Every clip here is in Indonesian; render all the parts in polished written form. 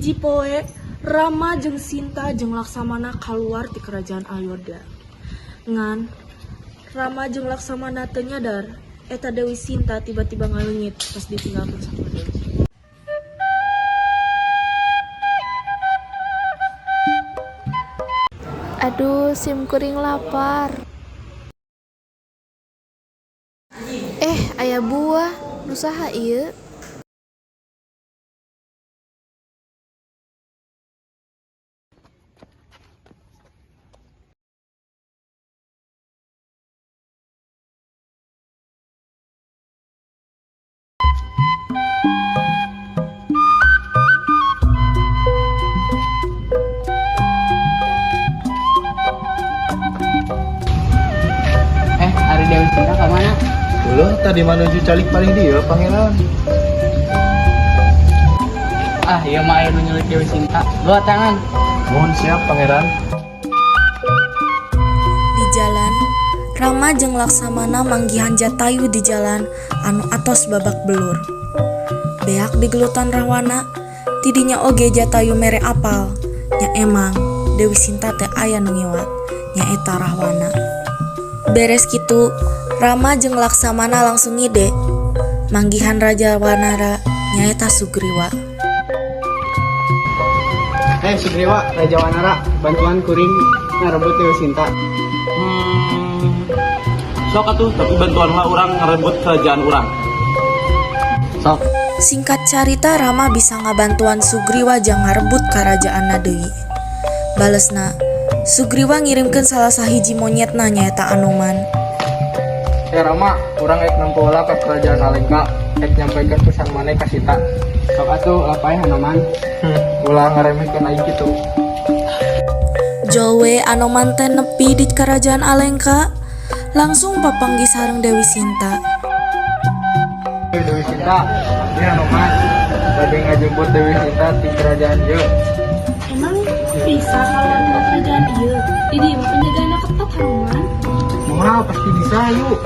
Hiji poe Rama jeung Sinta jeung Laksamana kaluar ti kerajaan Ayodhya. Ngan Rama jeung Laksamana teu nyadar eta Dewi Sinta tiba-tiba ngaleungit pas ditinggalkeun sama Dewi. Aduh, sim kuring lapar. Aya buah, nu saha ieu? Ari Dewi Sinta ke mana? Ulah tadi menuju calik paling dia pangeran. Iya mah aya nu nyulik Dewi Sinta. Dua tangan. Mohon siap pangeran. Di jalan Rama jeung Laksamana manggihan Jatayu di jalan anu atos babak belur. Beak di gelutan Rahwana, tidinya oge Jatayu mere apal. Nya emang Dewi Sinta teh aya nu ngiwat, nyaeta Rahwana. Beres kitu, Rama jeung Laksamana langsung ngide. Manggihan Raja Wanara nyaeta Sugriwa. Sugriwa, Raja Wanara, bantuan kuring ngarebut Dewi Sinta. Sok atuh, tapi bantuan lah orang ngerebut kerajaan orang. Sok. Singkat carita, Rama bisa ngabantuan Sugriwa jang ngarebut karajaanna deui. Balesna, Sugriwa ngirimkeun salah sahiji monyetna nyaeta Anoman. Rama, urang ek nempo heula ka kerajaan Alengka, ek nyampaikeun pesan maneh ka Sita. Sok atuh lapai Anoman. Ulah ngaremehkeun aing kitu. Jowe Anoman teh nepi di kerajaan Alengka, langsung papanggih sareng Dewi Sinta. Dewi Sinta, ini Anoman. Bade ngajemput Dewi Sinta di kerajaan ieu. Emang bisa kalau ke kerajaan ieu? Di dieu mah penjagaanna ketat Hanuman. Moal pasti bisa yuk.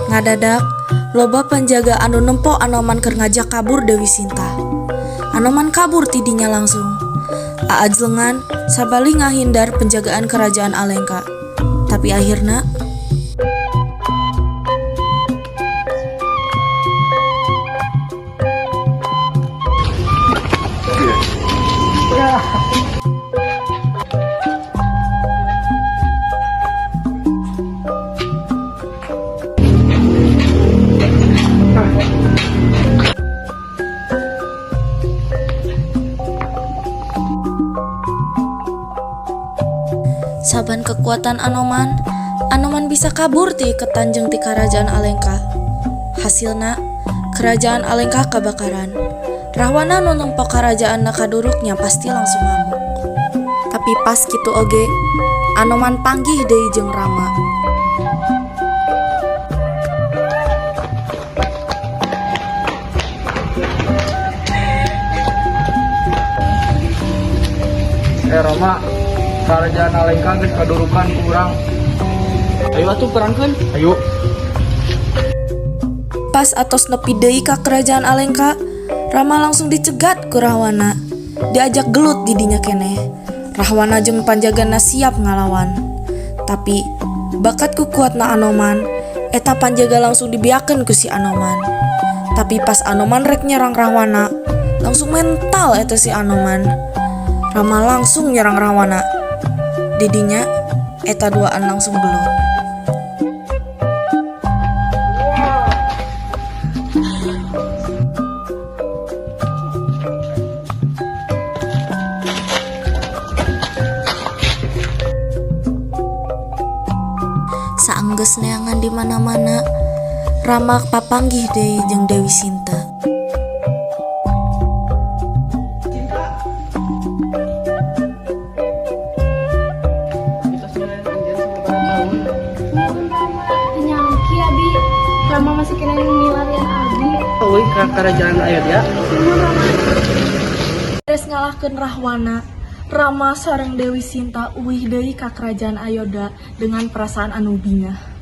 Ngadadak, loba penjaga anu nempo Anoman keur ngajak kabur Dewi Sinta. Anoman kabur tidinya langsung. Aajlengan sabali ngahindar penjagaan kerajaan Alengka. Tapi akhirna saban kekuatan Anoman bisa kabur ti ke Tanjung ti kerajaan Alengka. Hasilna, kerajaan Alengka kabakaran. Rahwana nu nempo karajaanna kaduruknya pasti langsung ngamuk. Tapi pas kitu oge, Anoman panggih deui jeung Rama. Rama, kerajaan Alengka geus kadurukan ku urang. Ayo atuh perangkeun. Ayo. Pas atos nepi deui ka kerajaan Alengka, Rama langsung dicegat ku Rahwana. Diajak gelut di dinya keneh. Rahwana jeung panjagana siap ngalawan. Tapi bakat ku kuatna Anoman, eta panjaga langsung dibiakeun ku si Anoman. Tapi pas Anoman rek nyerang Rahwana, langsung mental eta si Anoman. Rama langsung nyerang Rahwana. Didinya eta duaan langsung gelut. Saenggeus neangan di mana-mana, Rama papanggih deui jeung Dewi Sinta. Nyangki abi Rama masih kena ngilarian abi. Euy ka kerajaan Ayodhya. Beres ngalahkeun Rahwana, Rama sareng Dewi Sinta uwih deui ka kerajaan Ayodhya dengan perasaan anu bingah.